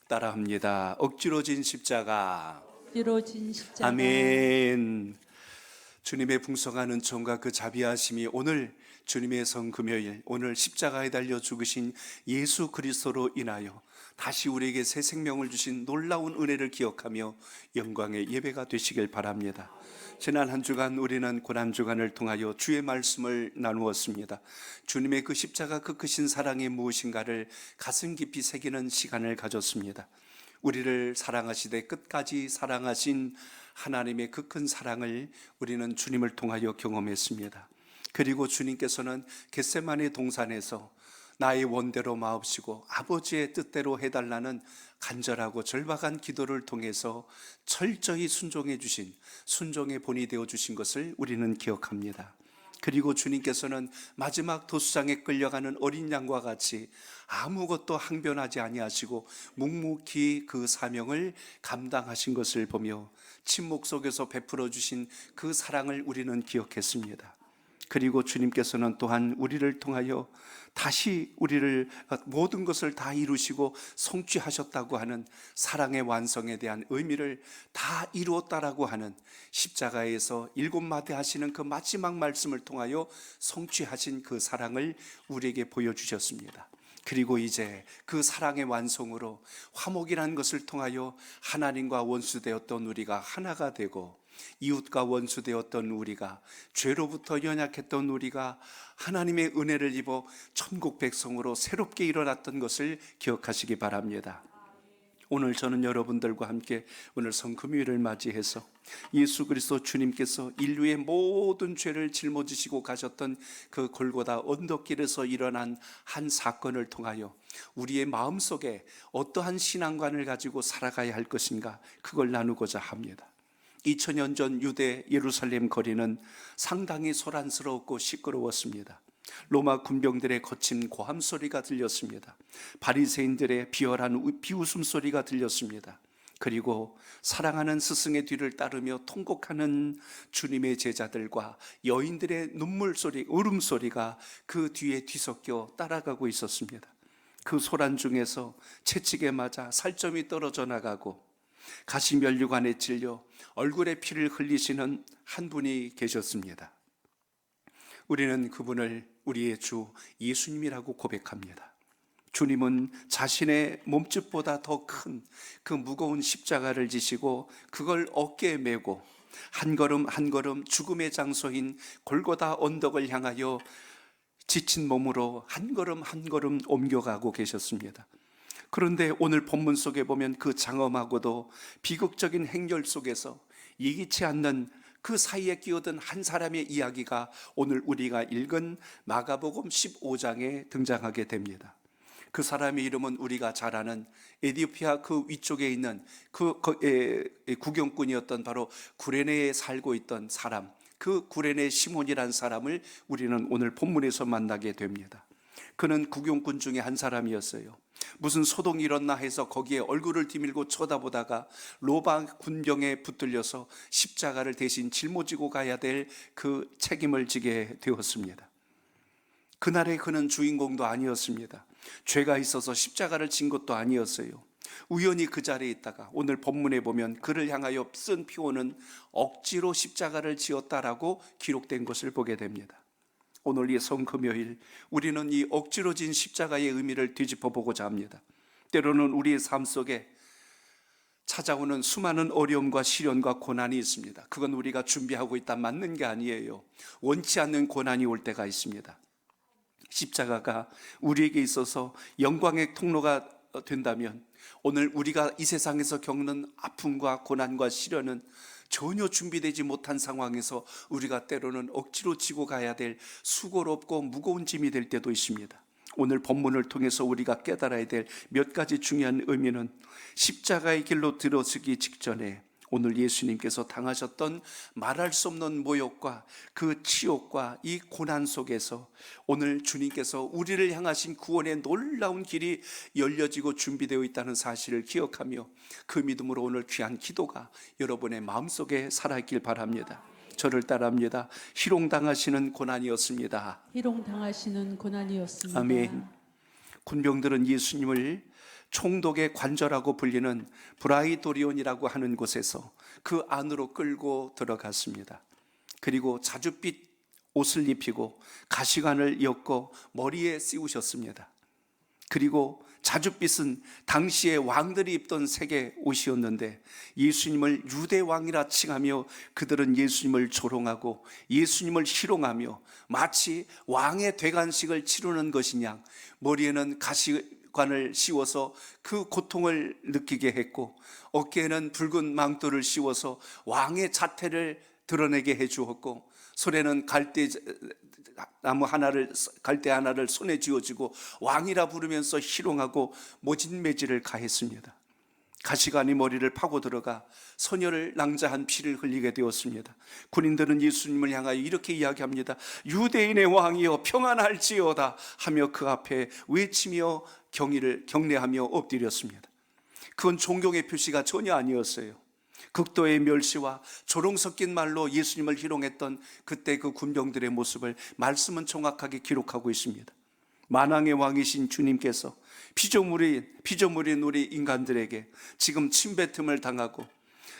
따라합니다. 억지로 진 십자가. 억지로 진 십자가. 아멘. 주님의 풍성한 은총과 그 자비하심이 오늘 주님의 성금요일, 오늘 십자가에 달려 죽으신 예수 그리스도로 인하여 다시 우리에게 새 생명을 주신 놀라운 은혜를 기억하며 영광의 예배가 되시길 바랍니다. 지난 한 주간 우리는 고난주간을 통하여 주의 말씀을 나누었습니다. 주님의 그 십자가 그 크신 사랑이 무엇인가를 가슴 깊이 새기는 시간을 가졌습니다. 우리를 사랑하시되 끝까지 사랑하신 하나님의 그 큰 사랑을 우리는 주님을 통하여 경험했습니다. 그리고 주님께서는 겟세마네 동산에서 나의 원대로 마옵시고 아버지의 뜻대로 해달라는 간절하고 절박한 기도를 통해서 철저히 순종해 주신, 순종의 본이 되어 주신 것을 우리는 기억합니다. 그리고 주님께서는 마지막 도수장에 끌려가는 어린 양과 같이 아무것도 항변하지 아니하시고 묵묵히 그 사명을 감당하신 것을 보며 침묵 속에서 베풀어 주신 그 사랑을 우리는 기억했습니다. 그리고 주님께서는 또한 우리를 통하여 다시 우리를 모든 것을 다 이루시고 성취하셨다고 하는 사랑의 완성에 대한 의미를 다 이루었다라고 하는 십자가에서 7마디 하시는 그 마지막 말씀을 통하여 성취하신 그 사랑을 우리에게 보여주셨습니다. 그리고 이제 그 사랑의 완성으로 화목이라는 것을 통하여 하나님과 원수되었던 우리가 하나가 되고, 이웃과 원수되었던 우리가, 죄로부터 연약했던 우리가 하나님의 은혜를 입어 천국 백성으로 새롭게 일어났던 것을 기억하시기 바랍니다. 오늘 저는 여러분들과 함께 오늘 성금요일을 맞이해서 예수 그리스도 주님께서 인류의 모든 죄를 짊어지시고 가셨던 그 골고다 언덕길에서 일어난 한 사건을 통하여 우리의 마음속에 어떠한 신앙관을 가지고 살아가야 할 것인가, 그걸 나누고자 합니다. 2000년 전 유대 예루살렘 거리는 상당히 소란스럽고 시끄러웠습니다. 로마 군병들의 거친 고함 소리가 들렸습니다. 바리새인들의 비열한 비웃음 소리가 들렸습니다. 그리고 사랑하는 스승의 뒤를 따르며 통곡하는 주님의 제자들과 여인들의 눈물 소리, 울음소리가 그 뒤에 뒤섞여 따라가고 있었습니다. 그 소란 중에서 채찍에 맞아 살점이 떨어져 나가고 가시면류관에 찔려 얼굴에 피를 흘리시는 한 분이 계셨습니다. 우리는 그분을 우리의 주 예수님이라고 고백합니다. 주님은 자신의 몸집보다 더 큰 그 무거운 십자가를 지시고 그걸 어깨에 메고 한 걸음 한 걸음 죽음의 장소인 골고다 언덕을 향하여 지친 몸으로 한 걸음 한 걸음 옮겨가고 계셨습니다. 그런데 오늘 본문 속에 보면 그 장엄하고도 비극적인 행렬 속에서 예기치 않는 그 사이에 끼어든 한 사람의 이야기가 오늘 우리가 읽은 마가복음 15장에 등장하게 됩니다. 그 사람의 이름은 우리가 잘 아는 에티오피아 그 위쪽에 있는 그 구경꾼이었던 바로 구레네에 살고 있던 사람, 그 구레네 시몬이라는 사람을 우리는 오늘 본문에서 만나게 됩니다. 그는 구경꾼 중에 한 사람이었어요. 무슨 소동이 일었나 해서 거기에 얼굴을 디밀고 쳐다보다가 로마 군병에 붙들려서 십자가를 대신 짊어지고 가야 될 그 책임을 지게 되었습니다. 그날의 그는 주인공도 아니었습니다. 죄가 있어서 십자가를 진 것도 아니었어요. 우연히 그 자리에 있다가 오늘 본문에 보면 그를 향하여 쓴 표어는 억지로 십자가를 지었다라고 기록된 것을 보게 됩니다. 오늘 이 성금요일 우리는 이 억지로 진 십자가의 의미를 뒤집어 보고자 합니다. 때로는 우리의 삶 속에 찾아오는 수많은 어려움과 시련과 고난이 있습니다. 그건 우리가 준비하고 있다 맞는 게 아니에요. 원치 않는 고난이 올 때가 있습니다. 십자가가 우리에게 있어서 영광의 통로가 된다면 오늘 우리가 이 세상에서 겪는 아픔과 고난과 시련은 전혀 준비되지 못한 상황에서 우리가 때로는 억지로 지고 가야 될 수고롭고 무거운 짐이 될 때도 있습니다. 오늘 본문을 통해서 우리가 깨달아야 될 몇 가지 중요한 의미는 십자가의 길로 들어서기 직전에 오늘 예수님께서 당하셨던 말할 수 없는 모욕과 그 치욕과 이 고난 속에서 오늘 주님께서 우리를 향하신 구원의 놀라운 길이 열려지고 준비되어 있다는 사실을 기억하며 그 믿음으로 오늘 귀한 기도가 여러분의 마음속에 살아있길 바랍니다. 저를 따라합니다. 희롱당하시는 고난이었습니다. 희롱당하시는 고난이었습니다. 아멘. 군병들은 예수님을 총독의 관저라고 불리는 브라이도리온이라고 하는 곳에서 그 안으로 끌고 들어갔습니다. 그리고 자줏빛 옷을 입히고 가시관을 엮고 머리에 씌우셨습니다. 그리고 자줏빛은 당시에 왕들이 입던 색의 옷이었는데 예수님을 유대 왕이라 칭하며 그들은 예수님을 조롱하고 예수님을 희롱하며 마치 왕의 대관식을 치르는 것이냐 머리에는 가시관을 씌워서 그 고통을 느끼게 했고 어깨에는 붉은 망토를 씌워서 왕의 자태를 드러내게 해주었고 손에는 갈대 하나를 손에 쥐어지고 왕이라 부르면서 희롱하고 모진매질을 가했습니다. 가시관이 머리를 파고 들어가 소녀를 낭자한 피를 흘리게 되었습니다. 군인들은 예수님을 향하여 이렇게 이야기합니다. 유대인의 왕이여 평안할지어다 하며 그 앞에 외치며 경례하며 엎드렸습니다. 그건 존경의 표시가 전혀 아니었어요. 극도의 멸시와 조롱 섞인 말로 예수님을 희롱했던 그때 그 군병들의 모습을 말씀은 정확하게 기록하고 있습니다. 만왕의 왕이신 주님께서 피조물인 우리 인간들에게 지금 침뱉음을 당하고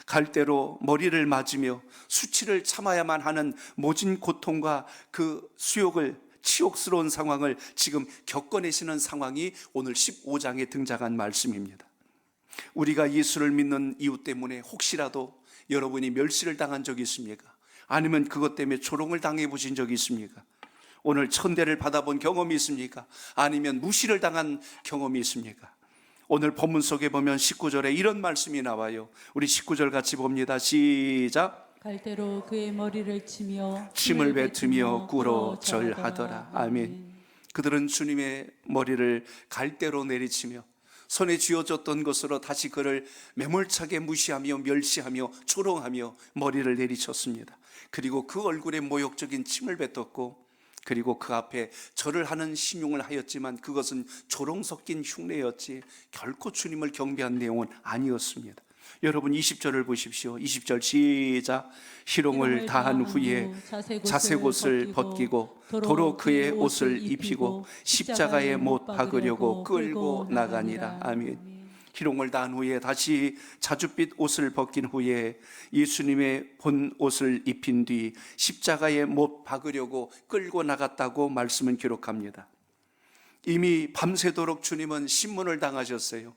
갈대로 머리를 맞으며 수치를 참아야만 하는 모진 고통과 그 치욕스러운 상황을 지금 겪어내시는 상황이 오늘 15장에 등장한 말씀입니다. 우리가 예수를 믿는 이유 때문에 혹시라도 여러분이 멸시를 당한 적이 있습니까? 아니면 그것 때문에 조롱을 당해 보신 적이 있습니까? 오늘 천대를 받아본 경험이 있습니까? 아니면 무시를 당한 경험이 있습니까? 오늘 본문 속에 보면 19절에 이런 말씀이 나와요. 우리 19절 같이 봅니다. 시작. 갈대로 그의 머리를 치며 침을 뱉으며 꿇어 절하더라. 아멘. 그들은 주님의 머리를 갈대로 내리치며 손에 쥐어졌던 것으로 다시 그를 매몰차게 무시하며 멸시하며 조롱하며 머리를 내리쳤습니다. 그리고 그 얼굴에 모욕적인 침을 뱉었고 그리고 그 앞에 절을 하는 신용을 하였지만 그것은 조롱 섞인 흉내였지 결코 주님을 경배한 내용은 아니었습니다. 여러분 20절을 보십시오. 20절 시작. 희롱을 다한 후에 자색옷을 벗기고 도로 그의 옷을 입히고 십자가에 못 박으려고 끌고 나가니라. 아멘. 희롱을 다한 후에 다시 자줏빛 옷을 벗긴 후에 예수님의 본 옷을 입힌 뒤 십자가에 못 박으려고 끌고 나갔다고 말씀은 기록합니다. 이미 밤새도록 주님은 신문을 당하셨어요.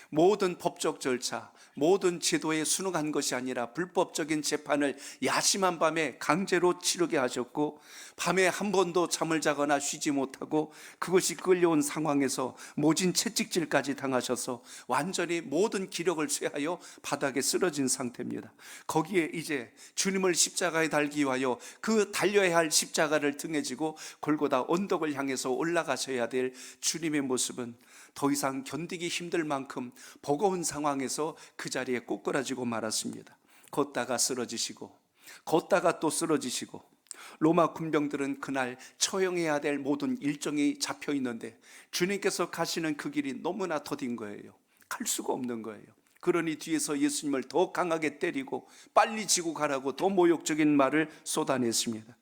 모든 법적 절차, 모든 제도에 순응한 것이 아니라 불법적인 재판을 야심한 밤에 강제로 치르게 하셨고 밤에 한 번도 잠을 자거나 쉬지 못하고 그것이 끌려온 상황에서 모진 채찍질까지 당하셔서 완전히 모든 기력을 쇠하여 바닥에 쓰러진 상태입니다. 거기에 이제 주님을 십자가에 달기 위하여 그 달려야 할 십자가를 등에 지고 골고다 언덕을 향해서 올라가셔야 될 주님의 모습은 더 이상 견디기 힘들 만큼 버거운 상황에서 그 자리에 꼬꾸라지고 말았습니다. 걷다가 쓰러지시고 걷다가 또 쓰러지시고 로마 군병들은 그날 처형해야 될 모든 일정이 잡혀 있는데 주님께서 가시는 그 길이 너무나 더딘 거예요. 갈 수가 없는 거예요. 그러니 뒤에서 예수님을 더 강하게 때리고 빨리 지고 가라고 더 모욕적인 말을 쏟아냈습니다.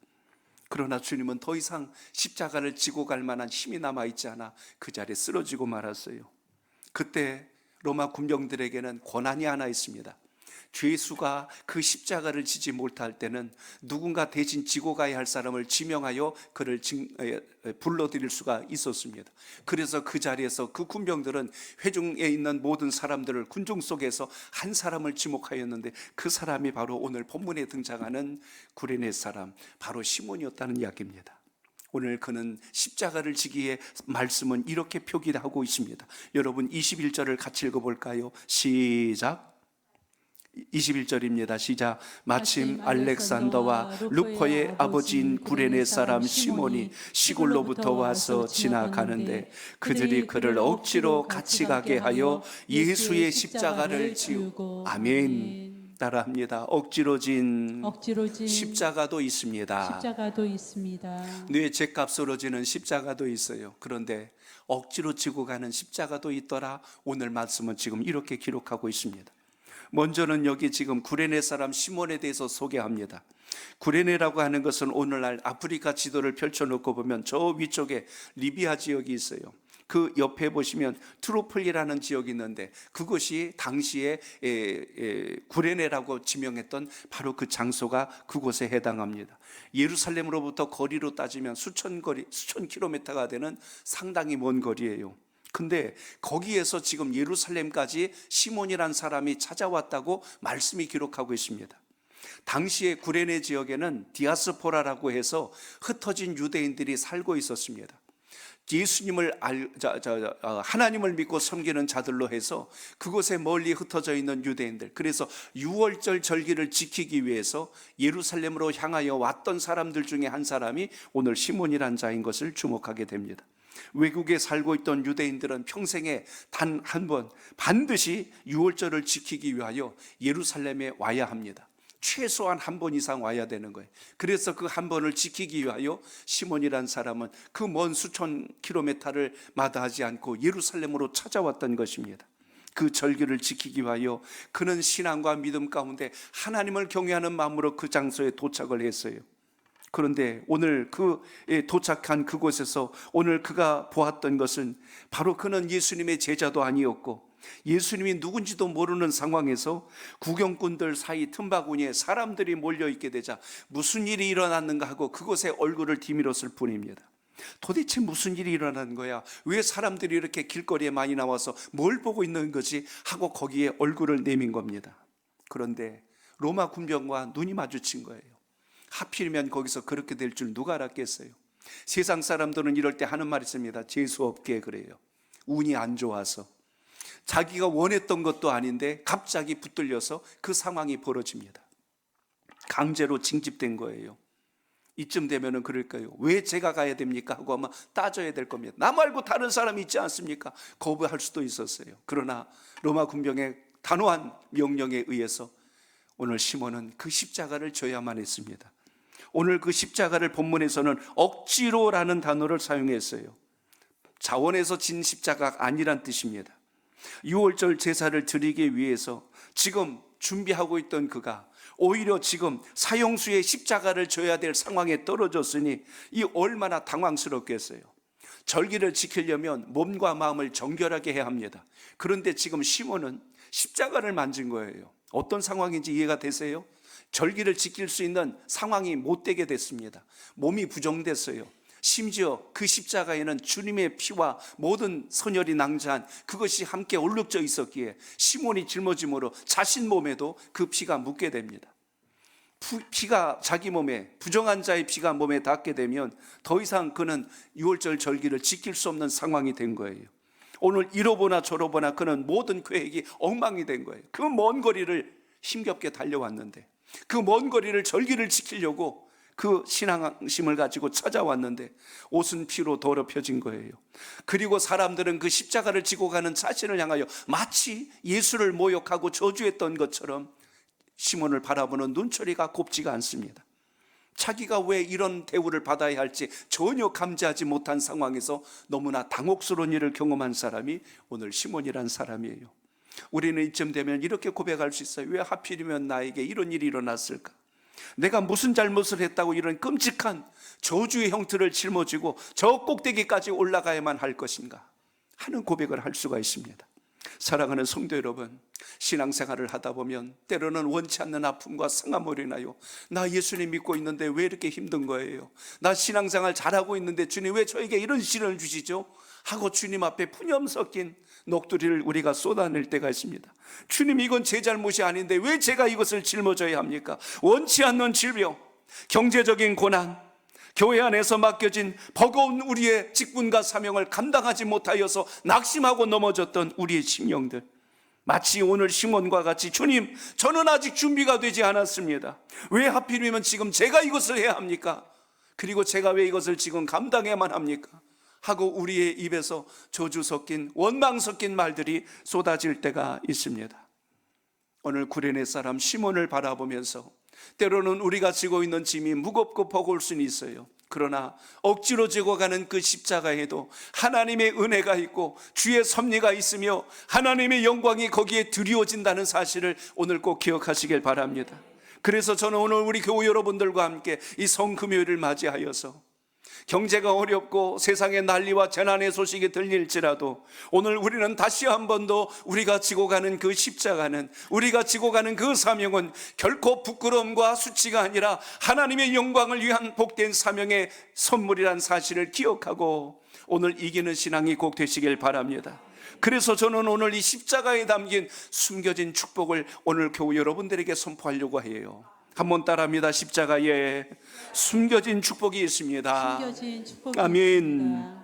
그러나 주님은 더 이상 십자가를 지고 갈 만한 힘이 남아있지 않아 그 자리에 쓰러지고 말았어요. 그때 로마 군병들에게는 권한이 하나 있습니다. 죄수가 그 십자가를 지지 못할 때는 누군가 대신 지고 가야 할 사람을 지명하여 그를 불러들일 수가 있었습니다. 그래서 그 자리에서 그 군병들은 회중에 있는 모든 사람들을 군중 속에서 한 사람을 지목하였는데 그 사람이 바로 오늘 본문에 등장하는 구레네 사람, 바로 시몬이었다는 이야기입니다. 오늘 그는 십자가를 지기에 말씀은 이렇게 표기하고 있습니다. 여러분 21절을 같이 읽어볼까요? 시작. 21절입니다. 시작. 마침 알렉산더와 루포의 아버지인 구레네 사람 시몬이 시골로부터 와서 지나가는데 그들이 그를 억지로 같이 가게 하여 예수의 십자가를 지우고. 아멘. 따라합니다. 억지로 진 십자가도 있습니다. 십자가도 있습니다. 뇌 죗값으로 지는 십자가도 있어요. 그런데 억지로 지고 가는 십자가도 있더라. 오늘 말씀은 지금 이렇게 기록하고 있습니다. 먼저는 여기 지금 구레네 사람 시몬에 대해서 소개합니다. 구레네라고 하는 것은 오늘날 아프리카 지도를 펼쳐놓고 보면 저 위쪽에 리비아 지역이 있어요. 그 옆에 보시면 트로폴리라는 지역이 있는데 그것이 당시에 구레네라고 지명했던 바로 그 장소가 그곳에 해당합니다. 예루살렘으로부터 거리로 따지면 수천 킬로미터가 되는 상당히 먼 거리예요. 근데 거기에서 지금 예루살렘까지 시몬이란 사람이 찾아왔다고 말씀이 기록하고 있습니다. 당시에 구레네 지역에는 디아스포라라고 해서 흩어진 유대인들이 살고 있었습니다. 예수님을 하나님을 믿고 섬기는 자들로 해서 그곳에 멀리 흩어져 있는 유대인들, 그래서 유월절 절기를 지키기 위해서 예루살렘으로 향하여 왔던 사람들 중에 한 사람이 오늘 시몬이란 자인 것을 주목하게 됩니다. 외국에 살고 있던 유대인들은 평생에 단 한 번 반드시 유월절을 지키기 위하여 예루살렘에 와야 합니다. 최소한 한 번 이상 와야 되는 거예요. 그래서 그 한 번을 지키기 위하여 시몬이란 사람은 그 먼 수천 킬로미터를 마다하지 않고 예루살렘으로 찾아왔던 것입니다. 그 절기를 지키기 위하여 그는 신앙과 믿음 가운데 하나님을 경외하는 마음으로 그 장소에 도착을 했어요. 그런데 오늘 도착한 그곳에서 오늘 그가 보았던 것은 바로 그는 예수님의 제자도 아니었고 예수님이 누군지도 모르는 상황에서 구경꾼들 사이 틈바구니에 사람들이 몰려있게 되자 무슨 일이 일어났는가 하고 그곳에 얼굴을 디밀었을 뿐입니다. 도대체 무슨 일이 일어나는 거야? 왜 사람들이 이렇게 길거리에 많이 나와서 뭘 보고 있는 거지? 하고 거기에 얼굴을 내민 겁니다. 그런데 로마 군병과 눈이 마주친 거예요. 하필이면 거기서 그렇게 될 줄 누가 알았겠어요? 세상 사람들은 이럴 때 하는 말이 있습니다. 재수없게 그래요. 운이 안 좋아서. 자기가 원했던 것도 아닌데 갑자기 붙들려서 그 상황이 벌어집니다. 강제로 징집된 거예요. 이쯤 되면은 그럴까요? 왜 제가 가야 됩니까? 하고 아마 따져야 될 겁니다. 나 말고 다른 사람이 있지 않습니까? 거부할 수도 있었어요. 그러나 로마 군병의 단호한 명령에 의해서 오늘 시몬은 그 십자가를 져야만 했습니다. 오늘 그 십자가를 본문에서는 억지로라는 단어를 사용했어요. 자원에서 진 십자가가 아니란 뜻입니다. 유월절 제사를 드리기 위해서 지금 준비하고 있던 그가 오히려 지금 사형수의 십자가를 져야 될 상황에 떨어졌으니 이 얼마나 당황스럽겠어요. 절기를 지키려면 몸과 마음을 정결하게 해야 합니다. 그런데 지금 시몬은 십자가를 만진 거예요. 어떤 상황인지 이해가 되세요? 절기를 지킬 수 있는 상황이 못 되게 됐습니다. 몸이 부정됐어요. 심지어 그 십자가에는 주님의 피와 모든 선혈이 낭자한 그것이 함께 얼룩져 있었기에 시몬이 짊어짐으로 자신 몸에도 그 피가 묻게 됩니다. 피가 자기 몸에, 부정한 자의 피가 몸에 닿게 되면 더 이상 그는 유월절 절기를 지킬 수 없는 상황이 된 거예요. 오늘 이러보나 저러보나 그는 모든 계획이 엉망이 된 거예요. 그 먼 거리를 힘겹게 달려왔는데, 그 먼 거리를 절기를 지키려고 그 신앙심을 가지고 찾아왔는데 옷은 피로 더럽혀진 거예요. 그리고 사람들은 그 십자가를 지고 가는 자신을 향하여 마치 예수를 모욕하고 저주했던 것처럼 시몬을 바라보는 눈초리가 곱지가 않습니다. 자기가 왜 이런 대우를 받아야 할지 전혀 감지하지 못한 상황에서 너무나 당혹스러운 일을 경험한 사람이 오늘 시몬이란 사람이에요. 우리는 이쯤 되면 이렇게 고백할 수 있어요. 왜 하필이면 나에게 이런 일이 일어났을까? 내가 무슨 잘못을 했다고 이런 끔찍한 저주의 형틀을 짊어지고 저 꼭대기까지 올라가야만 할 것인가 하는 고백을 할 수가 있습니다. 사랑하는 성도 여러분, 신앙생활을 하다 보면 때로는 원치 않는 아픔과 상함으로 인하여 나 예수님 믿고 있는데 왜 이렇게 힘든 거예요? 나 신앙생활 잘하고 있는데 주님 왜 저에게 이런 시련을 주시죠? 하고 주님 앞에 푸념 섞인 녹두리를 우리가 쏟아낼 때가 있습니다. 주님, 이건 제 잘못이 아닌데 왜 제가 이것을 짊어져야 합니까? 원치 않는 질병, 경제적인 고난, 교회 안에서 맡겨진 버거운 우리의 직분과 사명을 감당하지 못하여서 낙심하고 넘어졌던 우리의 심령들, 마치 오늘 시몬과 같이 주님, 저는 아직 준비가 되지 않았습니다. 왜 하필이면 지금 제가 이것을 해야 합니까? 그리고 제가 왜 이것을 지금 감당해야만 합니까? 하고 우리의 입에서 저주 섞인 원망 섞인 말들이 쏟아질 때가 있습니다. 오늘 구레네 사람 시몬을 바라보면서 때로는 우리가 지고 있는 짐이 무겁고 버거울 수는 있어요. 그러나 억지로 지고 가는 그 십자가에도 하나님의 은혜가 있고 주의 섭리가 있으며 하나님의 영광이 거기에 드리워진다는 사실을 오늘 꼭 기억하시길 바랍니다. 그래서 저는 오늘 우리 교우 여러분들과 함께 이 성금요일을 맞이하여서 경제가 어렵고 세상의 난리와 재난의 소식이 들릴지라도 오늘 우리는 다시 한 번 더 우리가 지고 가는 그 십자가는, 우리가 지고 가는 그 사명은 결코 부끄러움과 수치가 아니라 하나님의 영광을 위한 복된 사명의 선물이란 사실을 기억하고 오늘 이기는 신앙이 꼭 되시길 바랍니다. 그래서 저는 오늘 이 십자가에 담긴 숨겨진 축복을 오늘 교우 여러분들에게 선포하려고 해요. 한번 따라합니다. 십자가에 숨겨진 축복이 있습니다. 숨겨진 축복이 아멘. 있습니다.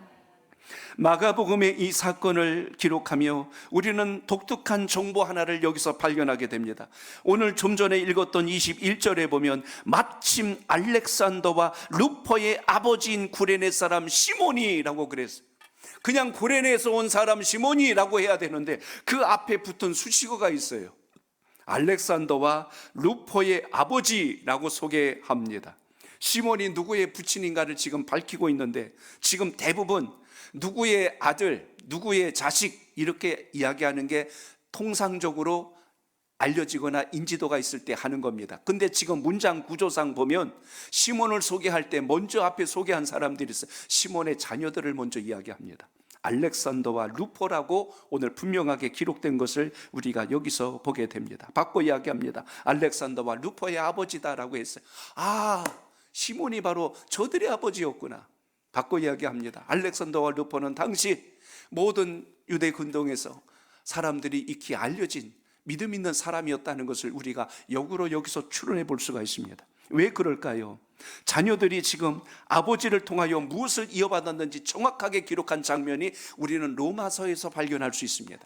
마가복음의 이 사건을 기록하며 우리는 독특한 정보 하나를 여기서 발견하게 됩니다. 오늘 좀 전에 읽었던 21절에 보면 마침 알렉산더와 루포의 아버지인 구레네 사람 시몬이라고 그랬어요. 그냥 구레네에서 온 사람 시몬이라고 해야 되는데 그 앞에 붙은 수식어가 있어요. 알렉산더와 루포의 아버지라고 소개합니다. 시몬이 누구의 부친인가를 지금 밝히고 있는데 지금 대부분 누구의 아들, 누구의 자식 이렇게 이야기하는 게 통상적으로 알려지거나 인지도가 있을 때 하는 겁니다. 근데 지금 문장 구조상 보면 시몬을 소개할 때 먼저 앞에 소개한 사람들이 있어요. 시몬의 자녀들을 먼저 이야기합니다. 알렉산더와 루포라고 오늘 분명하게 기록된 것을 우리가 여기서 보게 됩니다. 바꿔 이야기합니다. 알렉산더와 루포의 아버지다라고 했어요. 아, 시몬이 바로 저들의 아버지였구나. 바꿔 이야기합니다. 알렉산더와 루포는 당시 모든 유대 군동에서 사람들이 익히 알려진 믿음 있는 사람이었다는 것을 우리가 역으로 여기서 추론해 볼 수가 있습니다. 왜 그럴까요? 자녀들이 지금 아버지를 통하여 무엇을 이어받았는지 정확하게 기록한 장면이 우리는 로마서에서 발견할 수 있습니다.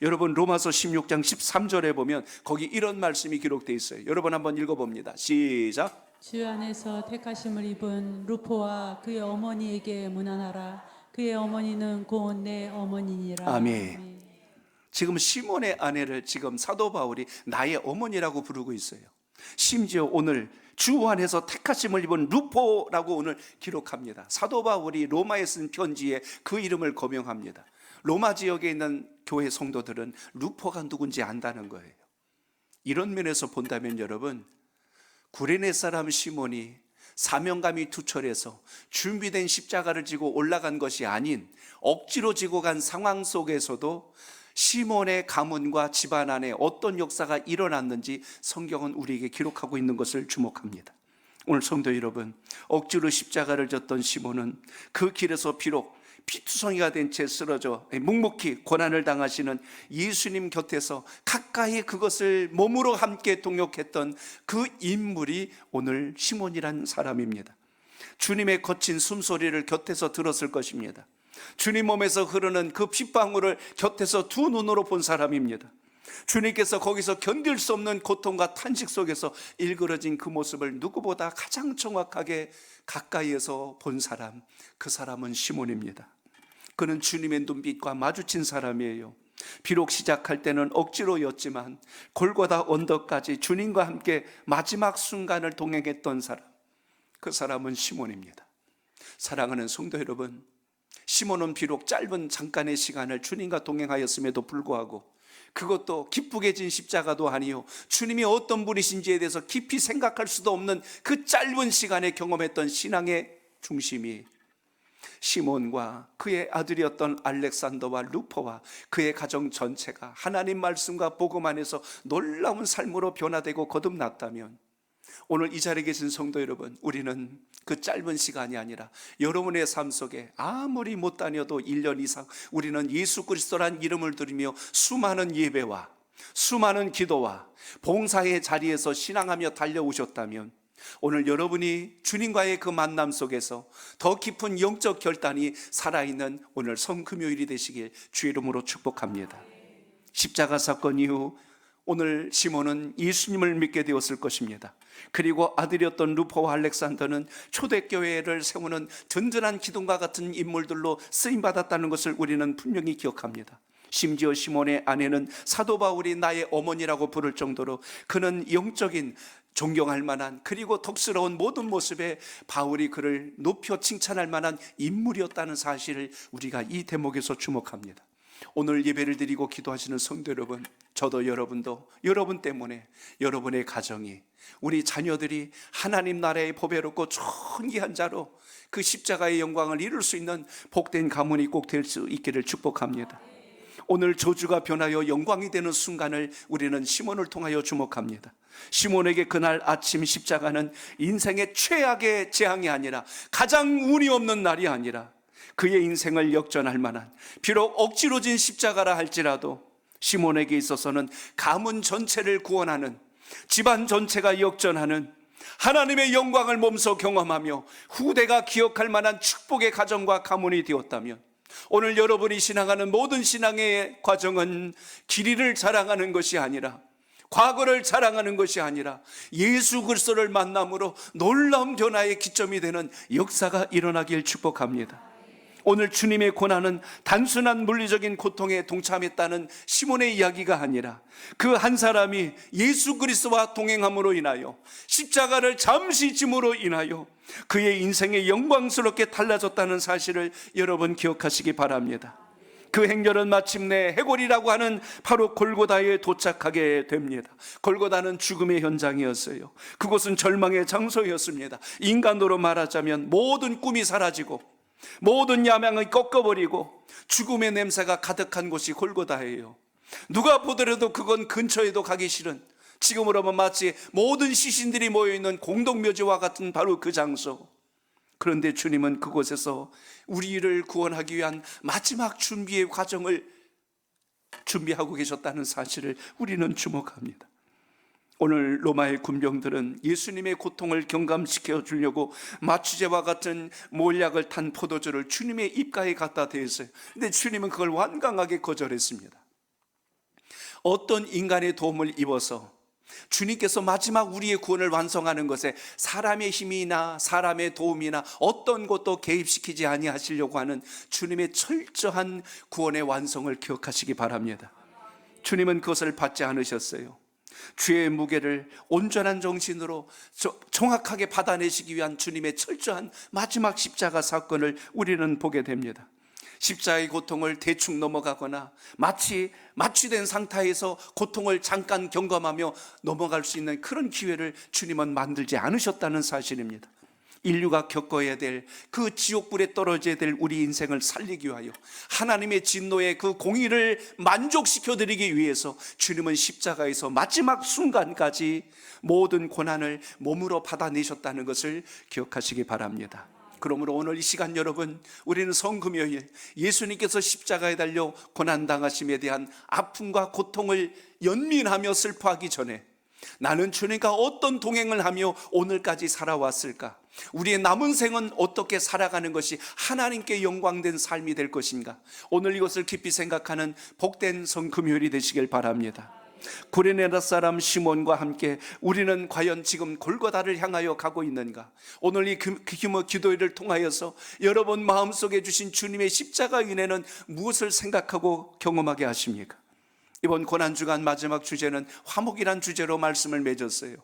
여러분 로마서 16장 13절에 보면 거기 이런 말씀이 기록되어 있어요. 여러분 한번 읽어봅니다. 시작. 주 안에서 택하심을 입은 루포와 그의 어머니에게 문안하라. 그의 어머니는 곧 내 어머니니라. 아멘. 지금 시몬의 아내를 지금 사도 바울이 나의 어머니라고 부르고 있어요. 심지어 오늘 주 안에서 택하심을 입은 루포라고 오늘 기록합니다. 사도 바울이 로마에 쓴 편지에 그 이름을 거명합니다. 로마 지역에 있는 교회 성도들은 루포가 누군지 안다는 거예요. 이런 면에서 본다면 여러분, 구레네 사람 시몬이 사명감이 투철해서 준비된 십자가를 지고 올라간 것이 아닌 억지로 지고 간 상황 속에서도 시몬의 가문과 집안 안에 어떤 역사가 일어났는지 성경은 우리에게 기록하고 있는 것을 주목합니다. 오늘 성도 여러분, 억지로 십자가를 졌던 시몬은 그 길에서 비록 피투성이가 된 채 쓰러져 묵묵히 고난을 당하시는 예수님 곁에서 가까이 그것을 몸으로 함께 동역했던 그 인물이 오늘 시몬이란 사람입니다. 주님의 거친 숨소리를 곁에서 들었을 것입니다. 주님 몸에서 흐르는 그 핏방울을 곁에서 두 눈으로 본 사람입니다. 주님께서 거기서 견딜 수 없는 고통과 탄식 속에서 일그러진 그 모습을 누구보다 가장 정확하게 가까이에서 본 사람, 그 사람은 시몬입니다. 그는 주님의 눈빛과 마주친 사람이에요. 비록 시작할 때는 억지로였지만 골고다 언덕까지 주님과 함께 마지막 순간을 동행했던 사람, 그 사람은 시몬입니다. 사랑하는 성도 여러분, 시몬은 비록 짧은 잠깐의 시간을 주님과 동행하였음에도 불구하고 그것도 기쁘게 진 십자가도 아니요, 주님이 어떤 분이신지에 대해서 깊이 생각할 수도 없는 그 짧은 시간에 경험했던 신앙의 중심이 시몬과 그의 아들이었던 알렉산더와 루포와 그의 가정 전체가 하나님 말씀과 복음 안에서 놀라운 삶으로 변화되고 거듭났다면, 오늘 이 자리에 계신 성도 여러분, 우리는 그 짧은 시간이 아니라 여러분의 삶 속에 아무리 못 다녀도 1년 이상 우리는 예수 그리스도란 이름을 들으며 수많은 예배와 수많은 기도와 봉사의 자리에서 신앙하며 달려오셨다면, 오늘 여러분이 주님과의 그 만남 속에서 더 깊은 영적 결단이 살아있는 오늘 성금요일이 되시길 주의 이름으로 축복합니다. 십자가 사건 이후 오늘 시몬은 예수님을 믿게 되었을 것입니다. 그리고 아들이었던 루포와 알렉산더는 초대교회를 세우는 든든한 기둥과 같은 인물들로 쓰임받았다는 것을 우리는 분명히 기억합니다. 심지어 시몬의 아내는 사도 바울이 나의 어머니라고 부를 정도로 그는 영적인 존경할 만한, 그리고 덕스러운 모든 모습에 바울이 그를 높여 칭찬할 만한 인물이었다는 사실을 우리가 이 대목에서 주목합니다. 오늘 예배를 드리고 기도하시는 성도 여러분, 저도 여러분도 여러분 때문에 여러분의 가정이, 우리 자녀들이 하나님 나라의 보배롭고 존귀한 자로 그 십자가의 영광을 이룰 수 있는 복된 가문이 꼭 될 수 있기를 축복합니다. 오늘 저주가 변하여 영광이 되는 순간을 우리는 시몬을 통하여 주목합니다. 시몬에게 그날 아침 십자가는 인생의 최악의 재앙이 아니라, 가장 운이 없는 날이 아니라, 그의 인생을 역전할 만한, 비록 억지로 진 십자가라 할지라도 시몬에게 있어서는 가문 전체를 구원하는, 집안 전체가 역전하는 하나님의 영광을 몸소 경험하며 후대가 기억할 만한 축복의 가정과 가문이 되었다면, 오늘 여러분이 신앙하는 모든 신앙의 과정은 길이를 자랑하는 것이 아니라, 과거를 자랑하는 것이 아니라 예수 그리스도를 만남으로 놀라운 변화의 기점이 되는 역사가 일어나길 축복합니다. 오늘 주님의 고난은 단순한 물리적인 고통에 동참했다는 시몬의 이야기가 아니라, 그 한 사람이 예수 그리스도와 동행함으로 인하여, 십자가를 잠시 짐으로 인하여 그의 인생이 영광스럽게 달라졌다는 사실을 여러분 기억하시기 바랍니다. 그 행렬은 마침내 해골이라고 하는 바로 골고다에 도착하게 됩니다. 골고다는 죽음의 현장이었어요. 그곳은 절망의 장소였습니다. 인간으로 말하자면 모든 꿈이 사라지고 모든 야망을 꺾어버리고 죽음의 냄새가 가득한 곳이 골고다예요. 누가 보더라도 그건 근처에도 가기 싫은, 지금으로 보면 마치 모든 시신들이 모여있는 공동묘지와 같은 바로 그 장소. 그런데 주님은 그곳에서 우리를 구원하기 위한 마지막 준비의 과정을 준비하고 계셨다는 사실을 우리는 주목합니다. 오늘 로마의 군병들은 예수님의 고통을 경감시켜 주려고 마취제와 같은 몰약을 탄 포도주를 주님의 입가에 갖다 대었어요. 근데 주님은 그걸 완강하게 거절했습니다. 어떤 인간의 도움을 입어서 주님께서 마지막 우리의 구원을 완성하는 것에 사람의 힘이나 사람의 도움이나 어떤 것도 개입시키지 아니하시려고 하는 주님의 철저한 구원의 완성을 기억하시기 바랍니다. 주님은 그것을 받지 않으셨어요. 죄의 무게를 온전한 정신으로 정확하게 받아내시기 위한 주님의 철저한 마지막 십자가 사건을 우리는 보게 됩니다. 십자가의 고통을 대충 넘어가거나 마치 마취된 상태에서 고통을 잠깐 경험하며 넘어갈 수 있는 그런 기회를 주님은 만들지 않으셨다는 사실입니다. 인류가 겪어야 될 그 지옥불에 떨어져야 될 우리 인생을 살리기 위하여, 하나님의 진노의 그 공의를 만족시켜 드리기 위해서 주님은 십자가에서 마지막 순간까지 모든 고난을 몸으로 받아내셨다는 것을 기억하시기 바랍니다. 그러므로 오늘 이 시간 여러분, 우리는 성금요일 예수님께서 십자가에 달려 고난당하심에 대한 아픔과 고통을 연민하며 슬퍼하기 전에, 나는 주님과 어떤 동행을 하며 오늘까지 살아왔을까? 우리의 남은 생은 어떻게 살아가는 것이 하나님께 영광된 삶이 될 것인가? 오늘 이것을 깊이 생각하는 복된 성금요일이 되시길 바랍니다. 구레네 사람 시몬과 함께 우리는 과연 지금 골고다를 향하여 가고 있는가? 오늘 이 기도회를 통하여서 여러분 마음속에 주신 주님의 십자가 은혜는 무엇을 생각하고 경험하게 하십니까? 이번 고난주간 마지막 주제는 화목이란 주제로 말씀을 맺었어요.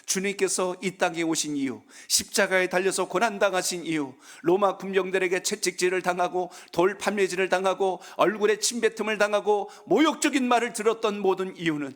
주님께서 이 땅에 오신 이유, 십자가에 달려서 고난당하신 이유, 로마 군병들에게 채찍질을 당하고 돌 판매질을 당하고 얼굴에 침뱉음을 당하고 모욕적인 말을 들었던 모든 이유는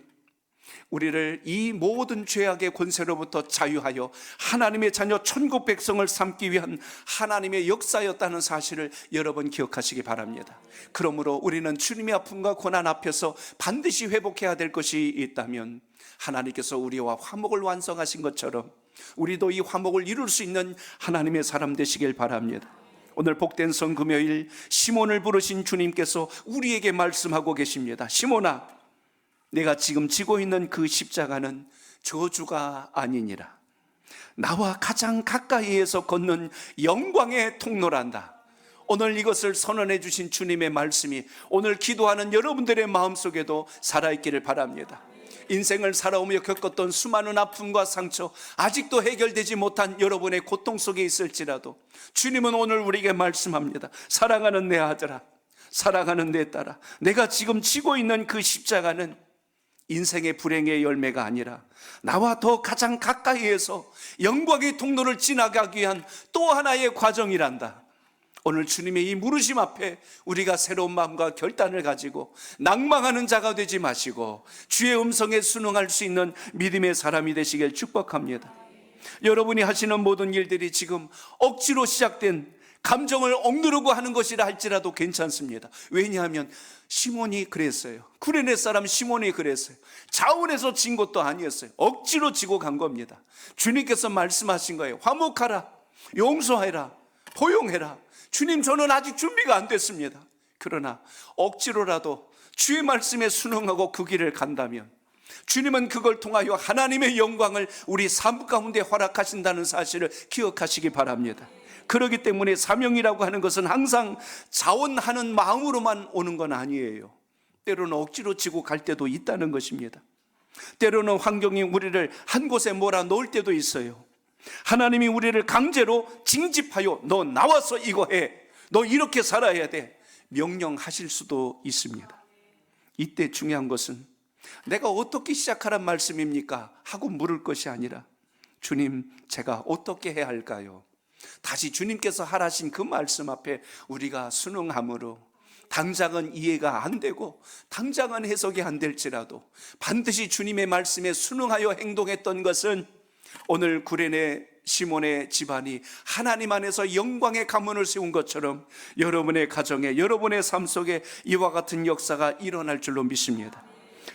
우리를 이 모든 죄악의 권세로부터 자유하여 하나님의 자녀 천국 백성을 삼기 위한 하나님의 역사였다는 사실을 여러분 기억하시기 바랍니다. 그러므로 우리는 주님의 아픔과 고난 앞에서 반드시 회복해야 될 것이 있다면, 하나님께서 우리와 화목을 완성하신 것처럼 우리도 이 화목을 이룰 수 있는 하나님의 사람 되시길 바랍니다. 오늘 복된 성금요일 시몬을 부르신 주님께서 우리에게 말씀하고 계십니다. 시몬아, 내가 지금 지고 있는 그 십자가는 저주가 아니니라. 나와 가장 가까이에서 걷는 영광의 통로란다. 오늘 이것을 선언해 주신 주님의 말씀이 오늘 기도하는 여러분들의 마음속에도 살아있기를 바랍니다. 인생을 살아오며 겪었던 수많은 아픔과 상처, 아직도 해결되지 못한 여러분의 고통 속에 있을지라도 주님은 오늘 우리에게 말씀합니다. 사랑하는 내 아들아, 사랑하는 내 딸아, 내가 지금 지고 있는 그 십자가는 인생의 불행의 열매가 아니라 나와 더 가장 가까이에서 영광의 통로를 지나가기 위한 또 하나의 과정이란다. 오늘 주님의 이 물으심 앞에 우리가 새로운 마음과 결단을 가지고 낭망하는 자가 되지 마시고 주의 음성에 순응할 수 있는 믿음의 사람이 되시길 축복합니다. 여러분이 하시는 모든 일들이 지금 억지로 시작된 감정을 억누르고 하는 것이라 할지라도 괜찮습니다. 왜냐하면 시몬이 그랬어요. 구레네 사람 시몬이 그랬어요. 자원해서 진 것도 아니었어요. 억지로 지고 간 겁니다. 주님께서 말씀하신 거예요. 화목하라, 용서해라, 포용해라. 주님, 저는 아직 준비가 안 됐습니다. 그러나 억지로라도 주의 말씀에 순응하고 그 길을 간다면 주님은 그걸 통하여 하나님의 영광을 우리 삶 가운데 허락하신다는 사실을 기억하시기 바랍니다. 그렇기 때문에 사명이라고 하는 것은 항상 자원하는 마음으로만 오는 건 아니에요. 때로는 억지로 지고 갈 때도 있다는 것입니다. 때로는 환경이 우리를 한 곳에 몰아넣을 때도 있어요. 하나님이 우리를 강제로 징집하여 너 나와서 이거 해, 너 이렇게 살아야 돼, 명령하실 수도 있습니다. 이때 중요한 것은 내가 어떻게 시작하란 말씀입니까? 하고 물을 것이 아니라 주님, 제가 어떻게 해야 할까요? 다시 주님께서 하라신 그 말씀 앞에 우리가 순응함으로 당장은 이해가 안 되고 당장은 해석이 안 될지라도 반드시 주님의 말씀에 순응하여 행동했던 것은 오늘 구레네 시몬의 집안이 하나님 안에서 영광의 가문을 세운 것처럼 여러분의 가정에, 여러분의 삶 속에 이와 같은 역사가 일어날 줄로 믿습니다.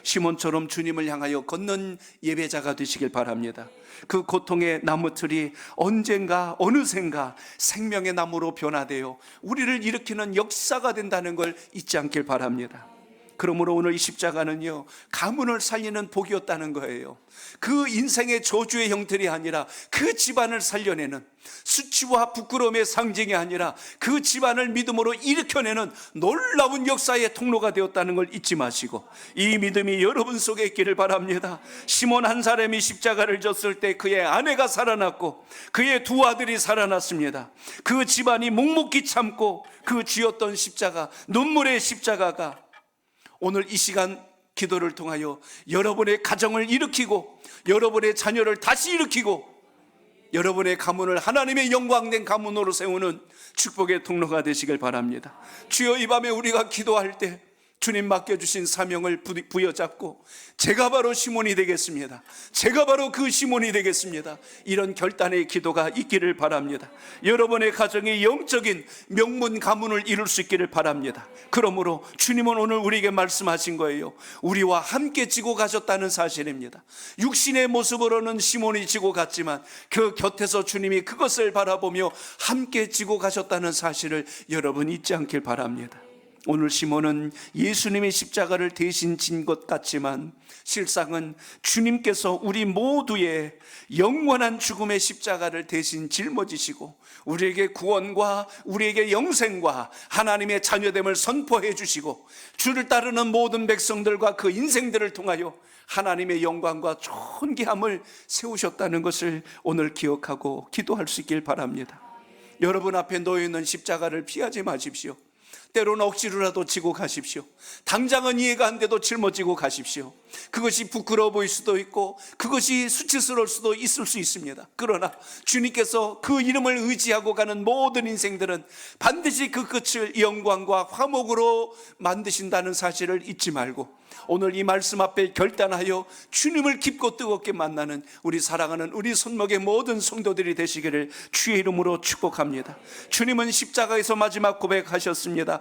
시몬처럼 주님을 향하여 걷는 예배자가 되시길 바랍니다. 그 고통의 나무틀이 언젠가 어느샌가 생명의 나무로 변화되어 우리를 일으키는 역사가 된다는 걸 잊지 않길 바랍니다. 그러므로 오늘 이 십자가는요, 가문을 살리는 복이었다는 거예요. 그 인생의 저주의 형틀이 아니라 그 집안을 살려내는, 수치와 부끄러움의 상징이 아니라 그 집안을 믿음으로 일으켜내는 놀라운 역사의 통로가 되었다는 걸 잊지 마시고 이 믿음이 여러분 속에 있기를 바랍니다. 시몬 한 사람이 십자가를 졌을 때 그의 아내가 살아났고 그의 두 아들이 살아났습니다. 그 집안이 묵묵히 참고 그 쥐었던 십자가, 눈물의 십자가가 오늘 이 시간 기도를 통하여 여러분의 가정을 일으키고 여러분의 자녀를 다시 일으키고 여러분의 가문을 하나님의 영광된 가문으로 세우는 축복의 통로가 되시길 바랍니다. 주여, 이 밤에 우리가 기도할 때 주님 맡겨주신 사명을 부여잡고 제가 바로 시몬이 되겠습니다, 제가 바로 그 시몬이 되겠습니다, 이런 결단의 기도가 있기를 바랍니다. 여러분의 가정의 영적인 명문 가문을 이룰 수 있기를 바랍니다. 그러므로 주님은 오늘 우리에게 말씀하신 거예요. 우리와 함께 지고 가셨다는 사실입니다. 육신의 모습으로는 시몬이 지고 갔지만 그 곁에서 주님이 그것을 바라보며 함께 지고 가셨다는 사실을 여러분 잊지 않길 바랍니다. 오늘 시몬은 예수님의 십자가를 대신 진 것 같지만 실상은 주님께서 우리 모두의 영원한 죽음의 십자가를 대신 짊어지시고 우리에게 구원과 우리에게 영생과 하나님의 자녀됨을 선포해 주시고 주를 따르는 모든 백성들과 그 인생들을 통하여 하나님의 영광과 존귀함을 세우셨다는 것을 오늘 기억하고 기도할 수 있길 바랍니다. 여러분 앞에 놓여있는 십자가를 피하지 마십시오. 때로는 억지로라도 지고 가십시오. 당장은 이해가 안 돼도 짊어지고 가십시오. 그것이 부끄러워 보일 수도 있고 그것이 수치스러울 수도 있을 수 있습니다. 그러나 주님께서 그 이름을 의지하고 가는 모든 인생들은 반드시 그 끝을 영광과 화목으로 만드신다는 사실을 잊지 말고 오늘 이 말씀 앞에 결단하여 주님을 깊고 뜨겁게 만나는 우리 사랑하는 우리 손목의 모든 성도들이 되시기를 주의 이름으로 축복합니다. 주님은 십자가에서 마지막 고백하셨습니다.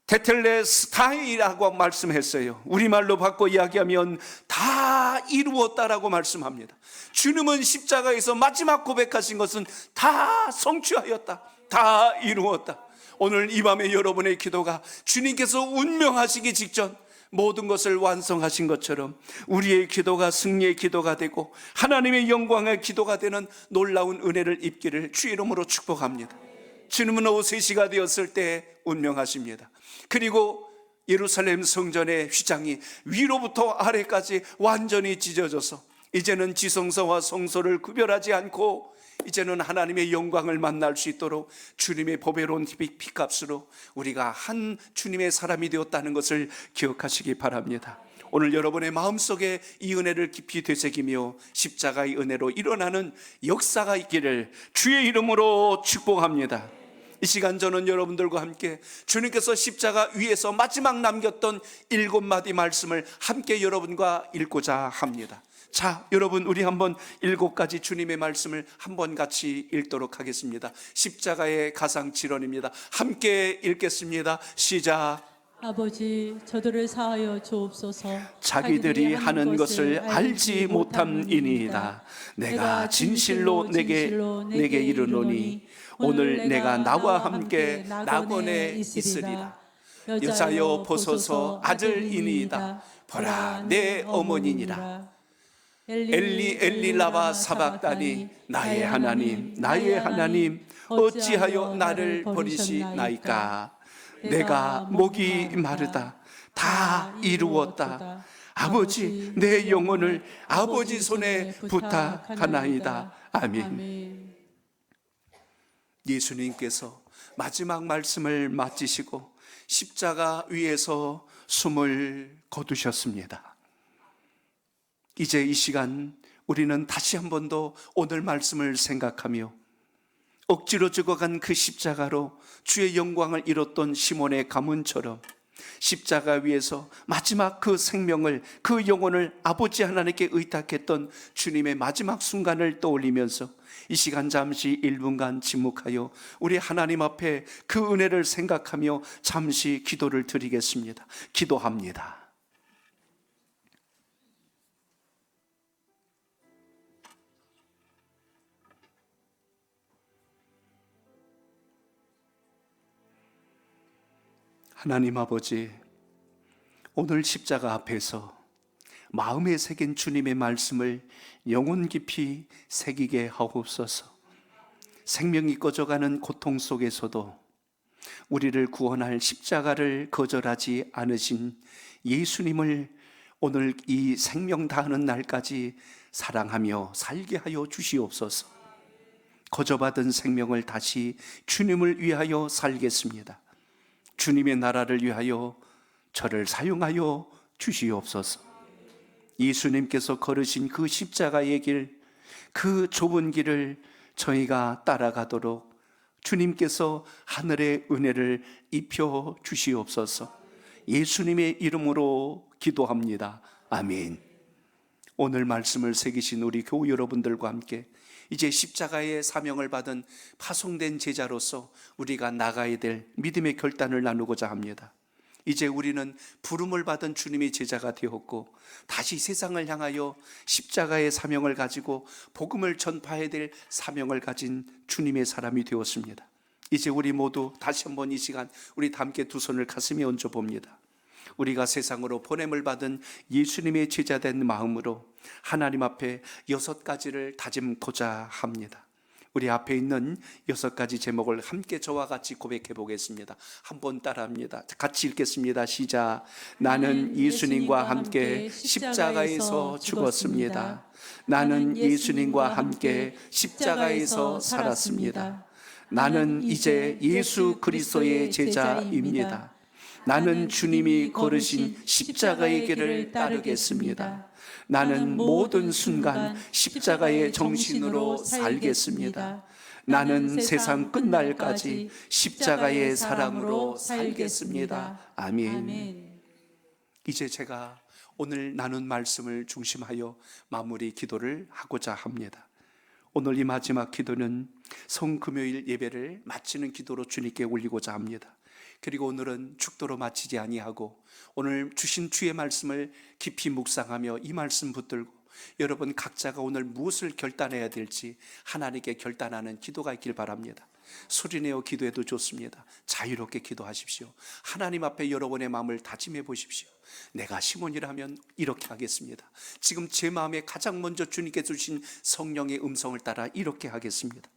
테텔레스타이라고 말씀했어요. 우리말로 바꿔 이야기하면 다 이루었다라고 말씀합니다. 주님은 십자가에서 마지막 고백하신 것은 다 성취하였다, 다 이루었다. 오늘 이 밤에 여러분의 기도가 주님께서 운명하시기 직전 모든 것을 완성하신 것처럼 우리의 기도가 승리의 기도가 되고 하나님의 영광의 기도가 되는 놀라운 은혜를 입기를 주의 이름으로 축복합니다. 주님은 오후 3시가 되었을 때 운명하십니다. 그리고 예루살렘 성전의 휘장이 위로부터 아래까지 완전히 찢어져서 이제는 지성소와 성소를 구별하지 않고 이제는 하나님의 영광을 만날 수 있도록 주님의 보배로운 피값으로 우리가 한 주님의 사람이 되었다는 것을 기억하시기 바랍니다. 오늘 여러분의 마음속에 이 은혜를 깊이 되새기며 십자가의 은혜로 일어나는 역사가 있기를 주의 이름으로 축복합니다. 이 시간 저는 여러분들과 함께 주님께서 십자가 위에서 마지막 남겼던 7마디 말씀을 함께 여러분과 읽고자 합니다. 자, 여러분, 우리 한번 7가지 주님의 말씀을 한번 같이 읽도록 하겠습니다. 십자가의 가상칠언입니다. 함께 읽겠습니다. 시작. 아버지, 저들을 사하여 주옵소서. 자기들이 하는 것을 알지 못함이니이다. 내가 진실로 내게 이르노니 오늘 내가 나와 함께 낙원에 있으리라. 여자여 보소서, 아들이니이다. 보라, 내 어머니니라. 엘리 엘리 라마 사박다니, 나의 하나님 나의 하나님 어찌하여 나를 버리시나이까. 내가 목이 마르다 다 이루었다. 아버지, 내 영혼을 아버지 손에 부탁하나이다. 아멘. 예수님께서 마지막 말씀을 마치시고 십자가 위에서 숨을 거두셨습니다. 이제 이 시간 우리는 다시 한 번 더 오늘 말씀을 생각하며 억지로 죽어간 그 십자가로 주의 영광을 이뤘던 시몬의 가문처럼 십자가 위에서 마지막 그 생명을, 그 영혼을 아버지 하나님께 의탁했던 주님의 마지막 순간을 떠올리면서 이 시간 잠시 1분간 침묵하여 우리 하나님 앞에 그 은혜를 생각하며 잠시 기도를 드리겠습니다. 기도합니다. 하나님 아버지, 오늘 십자가 앞에서 마음에 새긴 주님의 말씀을 영혼 깊이 새기게 하옵소서. 생명이 꺼져가는 고통 속에서도 우리를 구원할 십자가를 거절하지 않으신 예수님을 오늘 이 생명 다하는 날까지 사랑하며 살게 하여 주시옵소서. 거저받은 생명을 다시 주님을 위하여 살겠습니다. 주님의 나라를 위하여 저를 사용하여 주시옵소서. 예수님께서 걸으신 그 십자가의 길, 그 좁은 길을 저희가 따라가도록 주님께서 하늘의 은혜를 입혀 주시옵소서. 예수님의 이름으로 기도합니다. 아멘. 오늘 말씀을 새기신 우리 교우 여러분들과 함께 이제 십자가의 사명을 받은 파송된 제자로서 우리가 나가야 될 믿음의 결단을 나누고자 합니다. 이제 우리는 부름을 받은 주님의 제자가 되었고 다시 세상을 향하여 십자가의 사명을 가지고 복음을 전파해야 될 사명을 가진 주님의 사람이 되었습니다. 이제 우리 모두 다시 한번 이 시간 우리 다 함께 두 손을 가슴에 얹어 봅니다. 우리가 세상으로 보냄을 받은 예수님의 제자된 마음으로 하나님 앞에 6가지를 다짐고자 합니다. 우리 앞에 있는 6가지 제목을 함께 저와 같이 고백해 보겠습니다. 한번 따라합니다. 같이 읽겠습니다. 시작. 나는 예수님과 함께 십자가에서 죽었습니다. 나는 예수님과 함께 십자가에서 살았습니다. 나는 이제 예수 그리스도의 제자입니다. 나는 주님이 걸으신 십자가의 길을 따르겠습니다. 나는 모든 순간 십자가의 정신으로 살겠습니다. 나는 세상 끝날까지 십자가의 사랑으로 살겠습니다. 아멘. 이제 제가 오늘 나눈 말씀을 중심하여 마무리 기도를 하고자 합니다. 오늘 이 마지막 기도는 성금요일 예배를 마치는 기도로 주님께 올리고자 합니다. 그리고 오늘은 축도로 마치지 아니하고 오늘 주신 주의 말씀을 깊이 묵상하며 이 말씀 붙들고 여러분 각자가 오늘 무엇을 결단해야 될지 하나님께 결단하는 기도가 있길 바랍니다. 소리내어 기도해도 좋습니다. 자유롭게 기도하십시오. 하나님 앞에 여러분의 마음을 다짐해 보십시오. 내가 시몬이라면 이렇게 하겠습니다. 지금 제 마음에 가장 먼저 주님께 주신 성령의 음성을 따라 이렇게 하겠습니다.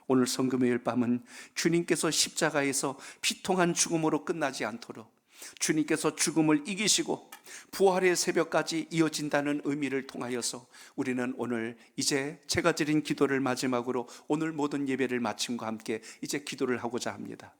오늘 성금요일 밤은 주님께서 십자가에서 비통한 죽음으로 끝나지 않도록 주님께서 죽음을 이기시고 부활의 새벽까지 이어진다는 의미를 통하여서 우리는 오늘 이제 제가 드린 기도를 마지막으로 오늘 모든 예배를 마침과 함께 이제 기도를 하고자 합니다.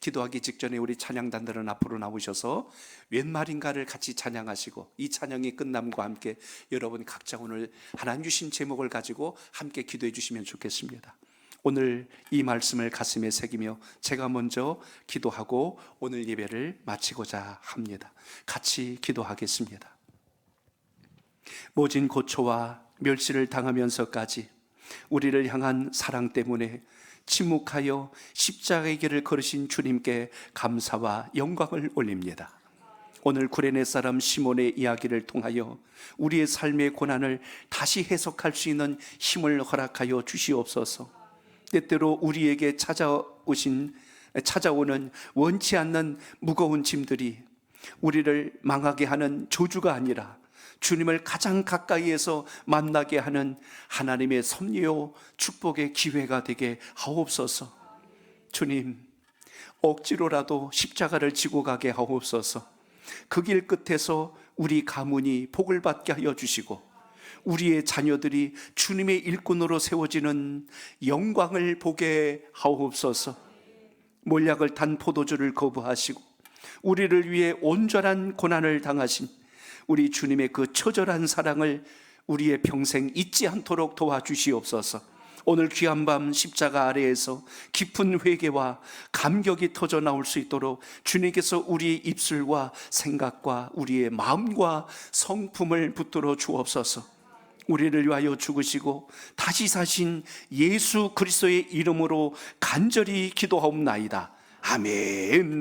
기도하기 직전에 우리 찬양단들은 앞으로 나오셔서 웬 말인가를 같이 찬양하시고 이 찬양이 끝남과 함께 여러분 각자 오늘 하나님 주신 제목을 가지고 함께 기도해 주시면 좋겠습니다. 오늘 이 말씀을 가슴에 새기며 제가 먼저 기도하고 오늘 예배를 마치고자 합니다. 같이 기도하겠습니다. 모진 고초와 멸시를 당하면서까지 우리를 향한 사랑 때문에 침묵하여 십자가의 길을 걸으신 주님께 감사와 영광을 올립니다. 오늘 구레네 사람 시몬의 이야기를 통하여 우리의 삶의 고난을 다시 해석할 수 있는 힘을 허락하여 주시옵소서. 때때로 우리에게 찾아오는 원치 않는 무거운 짐들이 우리를 망하게 하는 저주가 아니라 주님을 가장 가까이에서 만나게 하는 하나님의 섭리요 축복의 기회가 되게 하옵소서. 주님, 억지로라도 십자가를 지고 가게 하옵소서. 그 길 끝에서 우리 가문이 복을 받게 하여 주시고 우리의 자녀들이 주님의 일꾼으로 세워지는 영광을 보게 하옵소서. 몰약을 탄 포도주를 거부하시고 우리를 위해 온전한 고난을 당하신 우리 주님의 그 처절한 사랑을 우리의 평생 잊지 않도록 도와주시옵소서. 오늘 귀한 밤 십자가 아래에서 깊은 회개와 감격이 터져 나올 수 있도록 주님께서 우리의 입술과 생각과 우리의 마음과 성품을 붙들어 주옵소서. 우리를 위하여 죽으시고 다시 사신 예수 그리스도의 이름으로 간절히 기도하옵나이다. 아멘.